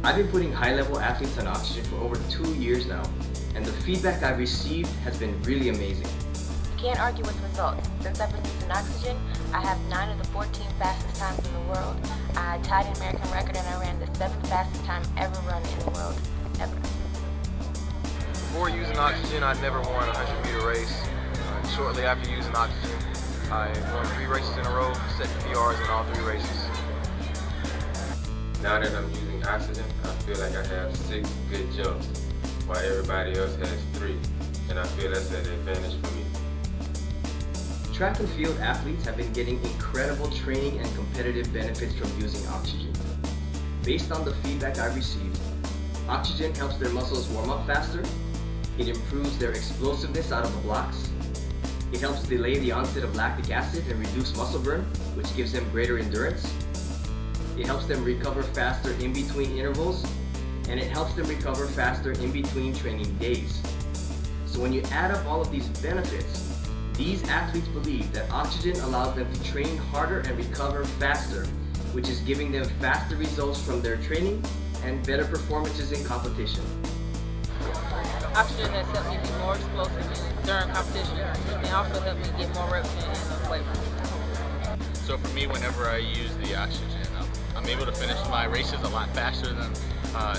I've been putting high-level athletes on oxygen for over 2 years now, and the feedback I've received has been really amazing. You can't argue with results. Since I've been using oxygen, I have 9 of the 14 fastest times in the world. I tied an American record and I ran the 7th fastest time ever run in the world, ever. Before using oxygen, I'd never won a 100-meter race. Shortly after using oxygen, I won 3 races in a row, set PRs in all 3 races. Now that I'm using oxygen, I feel like I have 6 good jumps, while everybody else has 3, and I feel that's an advantage for me. Track and field athletes have been getting incredible training and competitive benefits from using oxygen. Based on the feedback I've received, oxygen helps their muscles warm up faster, it improves their explosiveness out of the blocks, it helps delay the onset of lactic acid and reduce muscle burn, which gives them greater endurance. It helps them recover faster in between intervals, and it helps them recover faster in between training days. So when you add up all of these benefits, these athletes believe that oxygen allows them to train harder and recover faster, which is giving them faster results from their training and better performances in competition. Oxygen has helped me be more explosive during competition and also helped me get more reps in the weight room. So for me, whenever I use the oxygen, I'm able to finish my races a lot faster than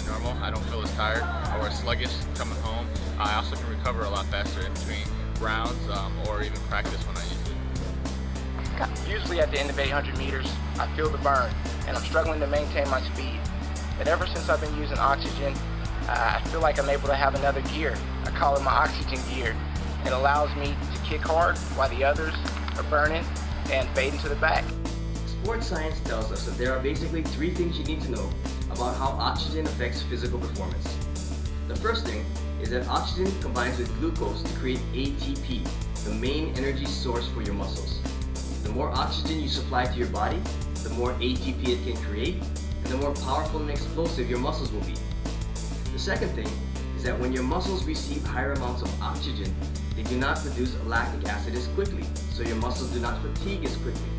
normal. I don't feel as tired or as sluggish coming home. I also can recover a lot faster in between rounds or even practice when I use it. Usually at the end of 800 meters, I feel the burn and I'm struggling to maintain my speed. But ever since I've been using oxygen, I feel like I'm able to have another gear. I call it my oxygen gear. It allows me to kick hard while the others are burning and fading to the back. Sports science tells us that there are basically 3 things you need to know about how oxygen affects physical performance. The first thing is that oxygen combines with glucose to create ATP, the main energy source for your muscles. The more oxygen you supply to your body, the more ATP it can create, and the more powerful and explosive your muscles will be. The second thing is that when your muscles receive higher amounts of oxygen, they do not produce lactic acid as quickly, so your muscles do not fatigue as quickly.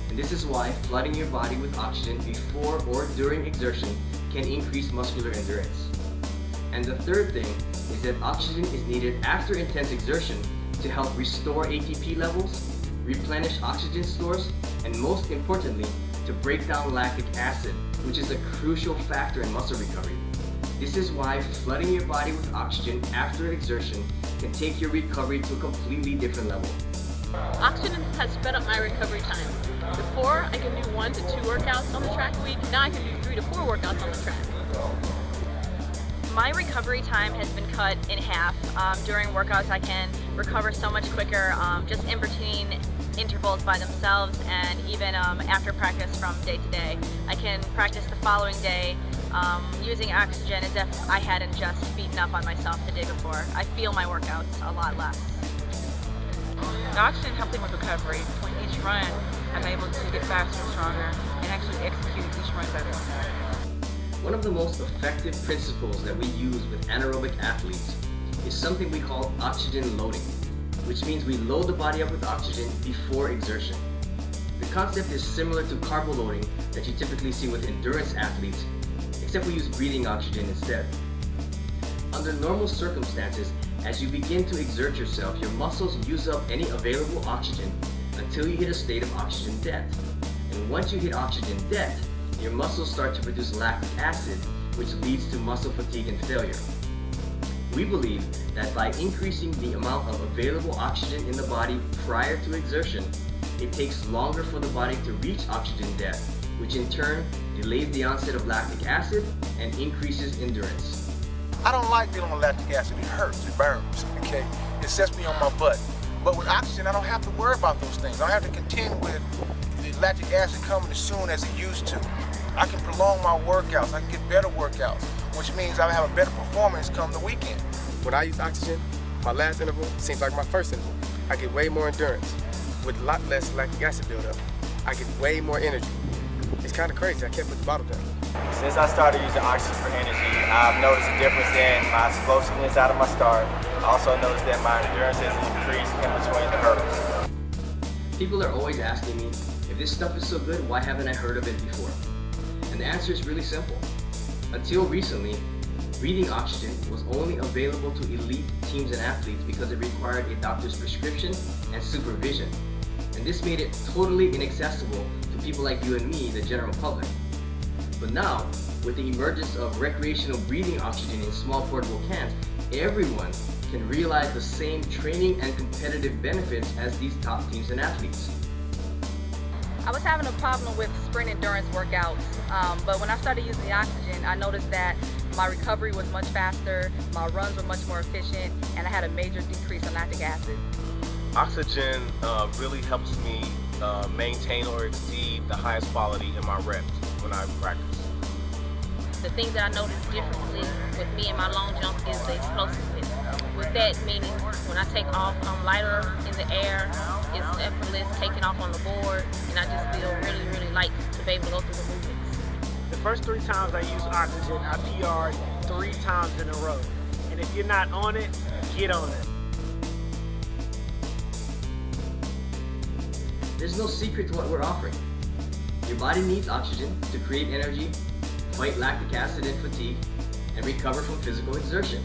And this is why flooding your body with oxygen before or during exertion can increase muscular endurance. And the third thing is that oxygen is needed after intense exertion to help restore ATP levels, replenish oxygen stores, and most importantly, to break down lactic acid, which is a crucial factor in muscle recovery. This is why flooding your body with oxygen after exertion can take your recovery to a completely different level. Oxygen has sped up my recovery time. Before, I could do 1 to 2 workouts on the track a week. Now I can do 3 to 4 workouts on the track. My recovery time has been cut in half. During workouts I can recover so much quicker, just in between intervals by themselves, and even after practice from day to day. I can practice the following day using oxygen as if I hadn't just beaten up on myself the day before. I feel my workouts a lot less. The oxygen helped me with recovery. Between each run, I'm able to get faster and stronger and actually execute each run better. One of the most effective principles that we use with anaerobic athletes is something we call oxygen loading, which means we load the body up with oxygen before exertion. The concept is similar to carbo loading that you typically see with endurance athletes, except we use breathing oxygen instead. Under normal circumstances, as you begin to exert yourself, your muscles use up any available oxygen until you hit a state of oxygen debt. And once you hit oxygen debt, your muscles start to produce lactic acid, which leads to muscle fatigue and failure. We believe that by increasing the amount of available oxygen in the body prior to exertion, it takes longer for the body to reach oxygen debt, which in turn delays the onset of lactic acid and increases endurance. I don't like dealing with lactic acid. It hurts, it burns, okay? It sets me on my butt. But with oxygen, I don't have to worry about those things. I don't have to contend with the lactic acid coming as soon as it used to. I can prolong my workouts, I can get better workouts, which means I have a better performance come the weekend. When I use oxygen, my last interval seems like my first interval. I get way more endurance with a lot less lactic acid buildup. I get way more energy. It's kind of crazy, I can't put the bottle down. Since I started using oxygen for energy, I've noticed a difference in my explosiveness out of my start. I also noticed that my endurance has increased in between the hurdles. People are always asking me, if this stuff is so good, why haven't I heard of it before? And the answer is really simple. Until recently, breathing oxygen was only available to elite teams and athletes because it required a doctor's prescription and supervision. And this made it totally inaccessible to people like you and me, the general public. But now, with the emergence of recreational breathing oxygen in small portable cans, everyone can realize the same training and competitive benefits as these top teams and athletes. I was having a problem with sprint endurance workouts, but when I started using the oxygen, I noticed that my recovery was much faster, my runs were much more efficient, and I had a major decrease in lactic acid. Oxygen really helps me maintain or exceed the highest quality in my reps when I practice. The thing that I noticed differently with me and my long jump is the explosiveness. With that meaning, when I take off, I'm lighter in the air, it's effortless taking off on the board, and I just feel really, really light to be able to go through the movements. The first 3 times I used oxygen, I PR'd 3 times in a row. And if you're not on it, get on it. There's no secret to what we're offering. Your body needs oxygen to create energy, fight lactic acid and fatigue, and recover from physical exertion.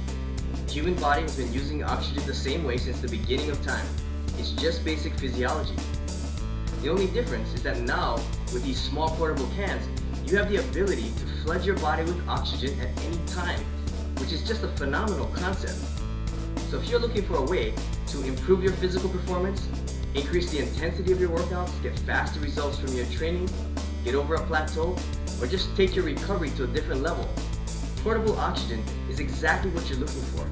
The human body has been using oxygen the same way since the beginning of time. It's just basic physiology. The only difference is that now, with these small portable cans, you have the ability to flood your body with oxygen at any time, which is just a phenomenal concept. So if you're looking for a way to improve your physical performance, increase the intensity of your workouts, get faster results from your training, get over a plateau, or just take your recovery to a different level, portable oxygen is exactly what you're looking for.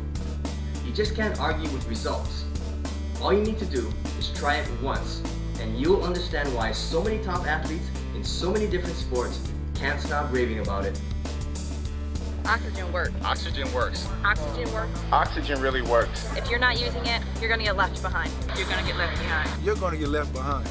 You just can't argue with results. All you need to do is try it once, and you'll understand why so many top athletes in so many different sports can't stop raving about it. Oxygen works. Oxygen works. Oxygen works. Oxygen really works. If you're not using it, you're going to get left behind. You're going to get left behind. You're going to get left behind.